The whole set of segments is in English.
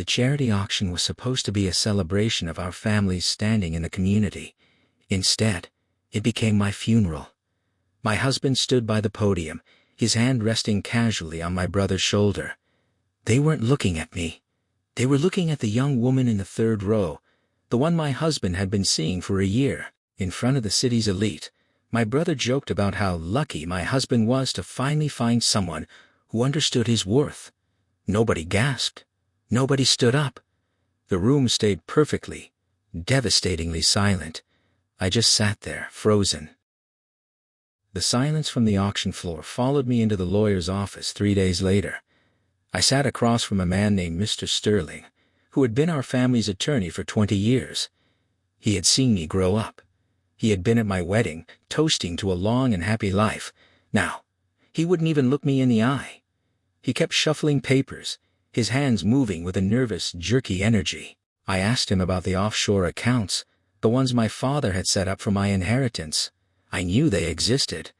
The charity auction was supposed to be a celebration of our family's standing in the community. Instead, it became my funeral. My husband stood by the podium, his hand resting casually on my brother's shoulder. They weren't looking at me. They were looking at the young woman in the third row, the one my husband had been seeing for a year. In front of the city's elite, my brother joked about how lucky my husband was to finally find someone who understood his worth. Nobody gasped. Nobody stood up. The room stayed perfectly, devastatingly silent. I just sat there, frozen. The silence from the auction floor followed me into the lawyer's office 3 days later. I sat across from a man named Mr. Sterling, who had been our family's attorney for 20 years. He had seen me grow up. He had been at my wedding, toasting to a long and happy life. Now, he wouldn't even look me in the eye. He kept shuffling papers, his hands moving with a nervous, jerky energy. I asked him about the offshore accounts, the ones my father had set up for my inheritance. I knew they existed.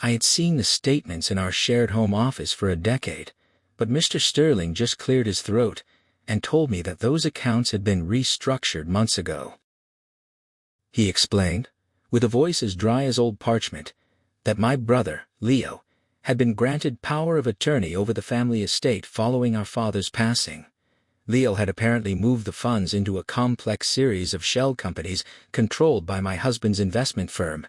I had seen the statements in our shared home office for a decade, but Mr. Sterling just cleared his throat and told me that those accounts had been restructured months ago. He explained, with a voice as dry as old parchment, that my brother, Leo, had been granted power of attorney over the family estate following our father's passing. Leo had apparently moved the funds into a complex series of shell companies controlled by my husband's investment firm.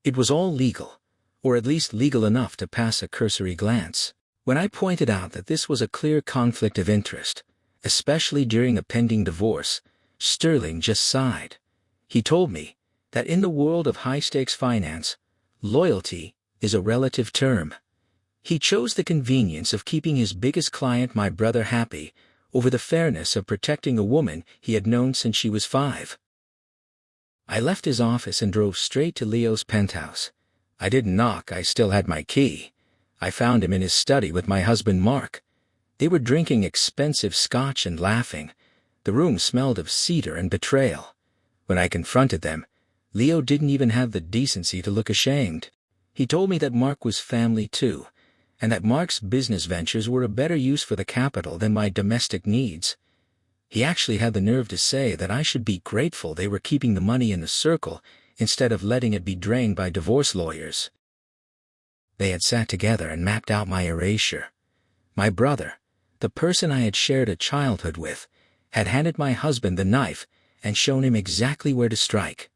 It was all legal, or at least legal enough to pass a cursory glance. When I pointed out that this was a clear conflict of interest, especially during a pending divorce, Sterling just sighed. He told me that in the world of high-stakes finance, loyalty is a relative term. He chose the convenience of keeping his biggest client, my brother, happy over the fairness of protecting a woman he had known since she was 5. I left his office and drove straight to Leo's penthouse. I didn't knock, I still had my key. I found him in his study with my husband Mark. They were drinking expensive scotch and laughing. The room smelled of cedar and betrayal. When I confronted them, Leo didn't even have the decency to look ashamed. He told me that Mark was family too, and that Mark's business ventures were a better use for the capital than my domestic needs. He actually had the nerve to say that I should be grateful they were keeping the money in the circle instead of letting it be drained by divorce lawyers. They had sat together and mapped out my erasure. My brother, the person I had shared a childhood with, had handed my husband the knife and shown him exactly where to strike.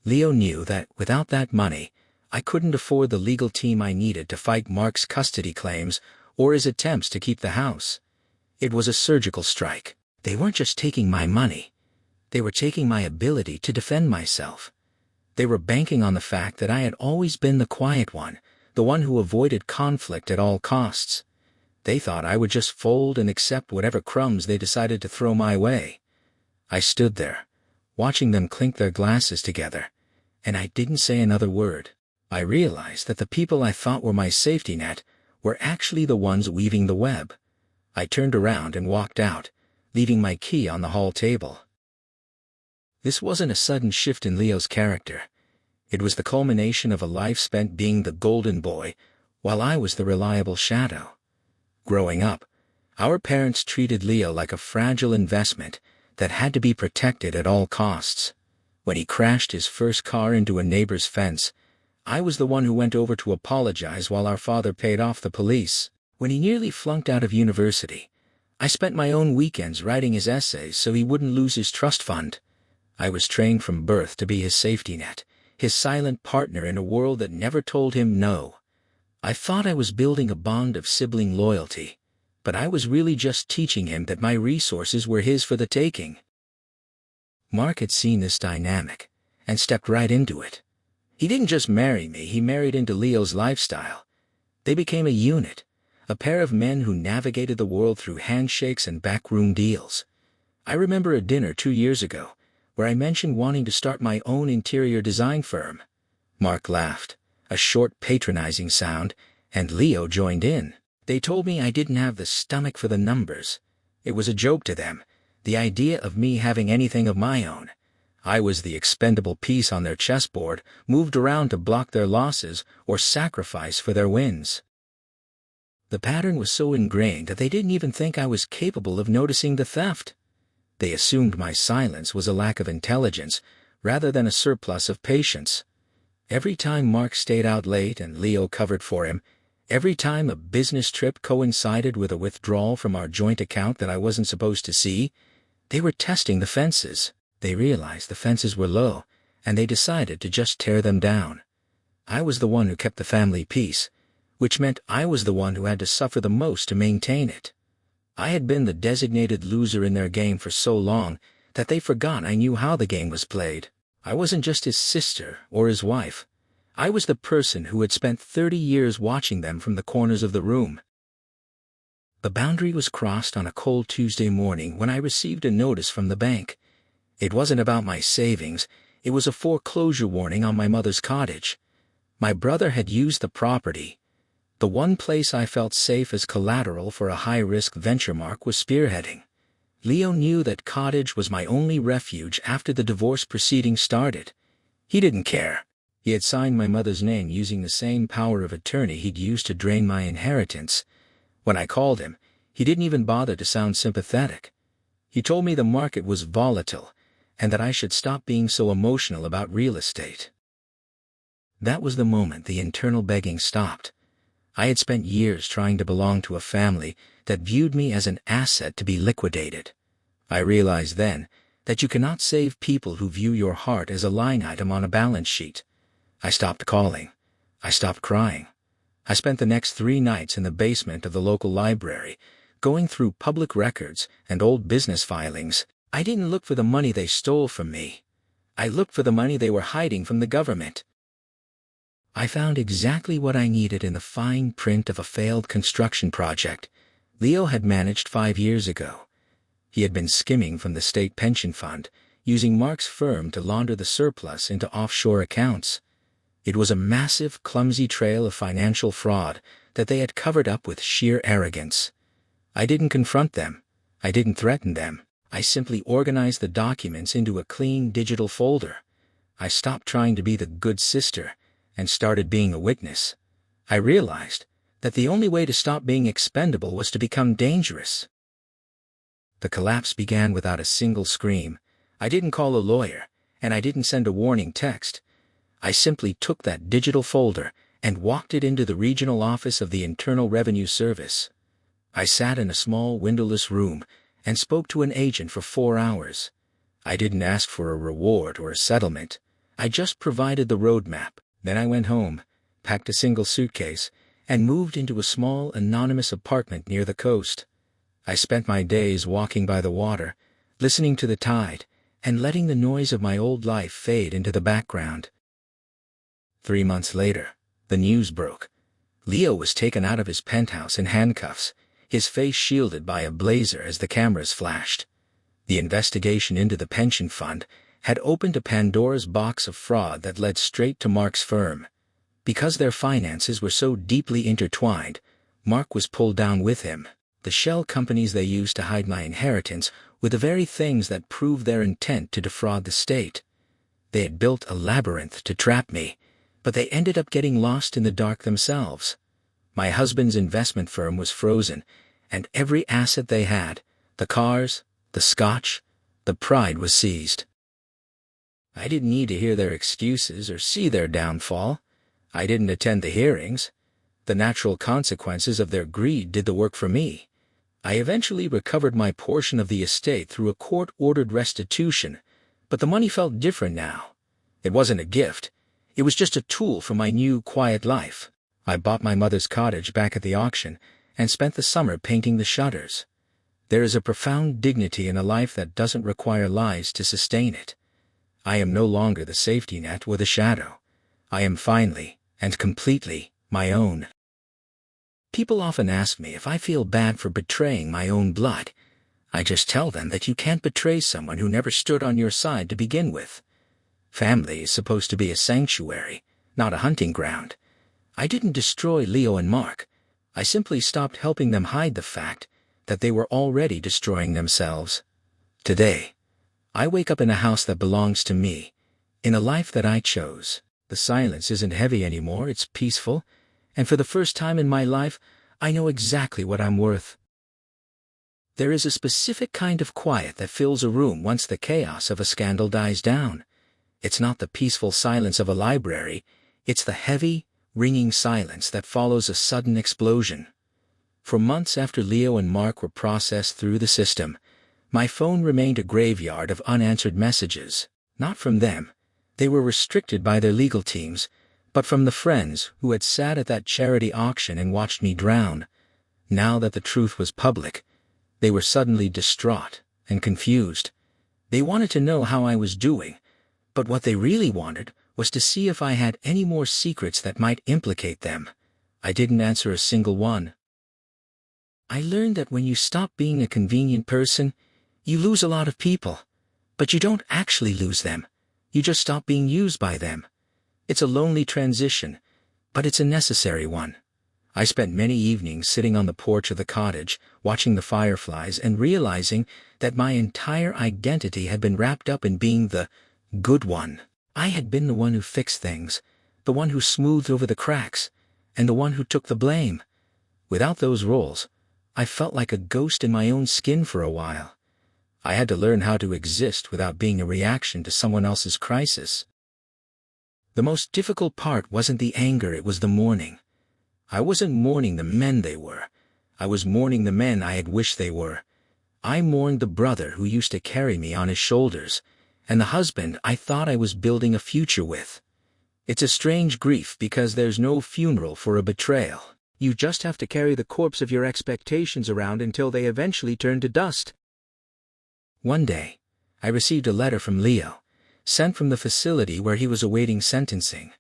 Leo knew that without that money, I couldn't afford the legal team I needed to fight Mark's custody claims or his attempts to keep the house. It was a surgical strike. They weren't just taking my money. They were taking my ability to defend myself. They were banking on the fact that I had always been the quiet one, the one who avoided conflict at all costs. They thought I would just fold and accept whatever crumbs they decided to throw my way. I stood there, watching them clink their glasses together, and I didn't say another word. I realized that the people I thought were my safety net were actually the ones weaving the web. I turned around and walked out, leaving my key on the hall table. This wasn't a sudden shift in Leo's character. It was the culmination of a life spent being the golden boy, while I was the reliable shadow. Growing up, our parents treated Leo like a fragile investment that had to be protected at all costs. When he crashed his first car into a neighbor's fence, I was the one who went over to apologize while our father paid off the police. When he nearly flunked out of university, I spent my own weekends writing his essays so he wouldn't lose his trust fund. I was trained from birth to be his safety net, his silent partner in a world that never told him no. I thought I was building a bond of sibling loyalty, but I was really just teaching him that my resources were his for the taking. Mark had seen this dynamic and stepped right into it. He didn't just marry me, he married into Leo's lifestyle. They became a unit, a pair of men who navigated the world through handshakes and backroom deals. I remember a dinner 2 years ago where I mentioned wanting to start my own interior design firm. Mark laughed, a short patronizing sound, and Leo joined in. They told me I didn't have the stomach for the numbers. It was a joke to them, the idea of me having anything of my own. I was the expendable piece on their chessboard, moved around to block their losses or sacrifice for their wins. The pattern was so ingrained that they didn't even think I was capable of noticing the theft. They assumed my silence was a lack of intelligence rather than a surplus of patience. Every time Mark stayed out late and Leo covered for him, every time a business trip coincided with a withdrawal from our joint account that I wasn't supposed to see, they were testing the fences. They realized the fences were low, and they decided to just tear them down. I was the one who kept the family peace, which meant I was the one who had to suffer the most to maintain it. I had been the designated loser in their game for so long that they forgot I knew how the game was played. I wasn't just his sister or his wife. I was the person who had spent 30 years watching them from the corners of the room. The boundary was crossed on a cold Tuesday morning when I received a notice from the bank. It wasn't about my savings, it was a foreclosure warning on my mother's cottage. My brother had used the property. The one place I felt safe as collateral for a high-risk venture Mark was spearheading. Leo knew that cottage was my only refuge after the divorce proceedings started. He didn't care. He had signed my mother's name using the same power of attorney he'd used to drain my inheritance. When I called him, he didn't even bother to sound sympathetic. He told me the market was volatile and that I should stop being so emotional about real estate. That was the moment the internal begging stopped. I had spent years trying to belong to a family that viewed me as an asset to be liquidated. I realized then that you cannot save people who view your heart as a line item on a balance sheet. I stopped calling. I stopped crying. I spent the next 3 nights in the basement of the local library, going through public records and old business filings. I didn't look for the money they stole from me. I looked for the money they were hiding from the government. I found exactly what I needed in the fine print of a failed construction project Leo had managed 5 years ago. He had been skimming from the state pension fund, using Mark's firm to launder the surplus into offshore accounts. It was a massive, clumsy trail of financial fraud that they had covered up with sheer arrogance. I didn't confront them. I didn't threaten them. I simply organized the documents into a clean digital folder. I stopped trying to be the good sister and started being a witness. I realized that the only way to stop being expendable was to become dangerous. The collapse began without a single scream. I didn't call a lawyer, and I didn't send a warning text. I simply took that digital folder and walked it into the regional office of the Internal Revenue Service. I sat in a small windowless room and spoke to an agent for 4 hours. I didn't ask for a reward or a settlement. I just provided the roadmap. Then I went home, packed a single suitcase, and moved into a small, anonymous apartment near the coast. I spent my days walking by the water, listening to the tide, and letting the noise of my old life fade into the background. 3 months later, the news broke. Leo was taken out of his penthouse in handcuffs, his face shielded by a blazer as the cameras flashed. The investigation into the pension fund had opened a Pandora's box of fraud that led straight to Mark's firm. Because their finances were so deeply intertwined, Mark was pulled down with him. The shell companies they used to hide my inheritance were the very things that proved their intent to defraud the state. They had built a labyrinth to trap me, but they ended up getting lost in the dark themselves. My husband's investment firm was frozen, and every asset they had, the cars, the scotch, the pride, was seized. I didn't need to hear their excuses or see their downfall. I didn't attend the hearings. The natural consequences of their greed did the work for me. I eventually recovered my portion of the estate through a court-ordered restitution, but the money felt different now. It wasn't a gift. It was just a tool for my new, quiet life. I bought my mother's cottage back at the auction and spent the summer painting the shutters. There is a profound dignity in a life that doesn't require lies to sustain it. I am no longer the safety net or the shadow. I am finally and completely my own. People often ask me if I feel bad for betraying my own blood. I just tell them that you can't betray someone who never stood on your side to begin with. Family is supposed to be a sanctuary, not a hunting ground. I didn't destroy Leo and Mark. I simply stopped helping them hide the fact that they were already destroying themselves. Today, I wake up in a house that belongs to me, in a life that I chose. The silence isn't heavy anymore, it's peaceful, and for the first time in my life, I know exactly what I'm worth. There is a specific kind of quiet that fills a room once the chaos of a scandal dies down. It's not the peaceful silence of a library, it's the heavy, ringing silence that follows a sudden explosion. For months after Leo and Mark were processed through the system, my phone remained a graveyard of unanswered messages, not from them. They were restricted by their legal teams, but from the friends who had sat at that charity auction and watched me drown. Now that the truth was public, they were suddenly distraught and confused. They wanted to know how I was doing, but what they really wanted was to see if I had any more secrets that might implicate them. I didn't answer a single one. I learned that when you stop being a convenient person, you lose a lot of people. But you don't actually lose them. You just stop being used by them. It's a lonely transition, but it's a necessary one. I spent many evenings sitting on the porch of the cottage, watching the fireflies and realizing that my entire identity had been wrapped up in being the good one. I had been the one who fixed things, the one who smoothed over the cracks, and the one who took the blame. Without those roles, I felt like a ghost in my own skin for a while. I had to learn how to exist without being a reaction to someone else's crisis. The most difficult part wasn't the anger, it was the mourning. I wasn't mourning the men they were. I was mourning the men I had wished they were. I mourned the brother who used to carry me on his shoulders, and the husband I thought I was building a future with. It's a strange grief because there's no funeral for a betrayal. You just have to carry the corpse of your expectations around until they eventually turn to dust. One day, I received a letter from Leo, sent from the facility where he was awaiting sentencing.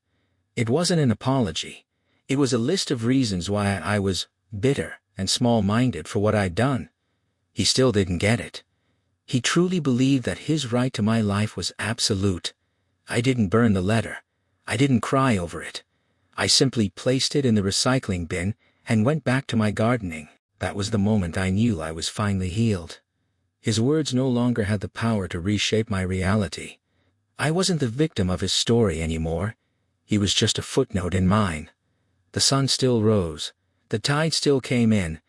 It wasn't an apology. It was a list of reasons why I was bitter and small-minded for what I'd done. He still didn't get it. He truly believed that his right to my life was absolute. I didn't burn the letter. I didn't cry over it. I simply placed it in the recycling bin and went back to my gardening. That was the moment I knew I was finally healed. His words no longer had the power to reshape my reality. I wasn't the victim of his story anymore. He was just a footnote in mine. The sun still rose, the tide still came in,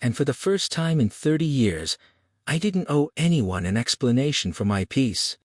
and for the first time in 30 years, I didn't owe anyone an explanation for my peace.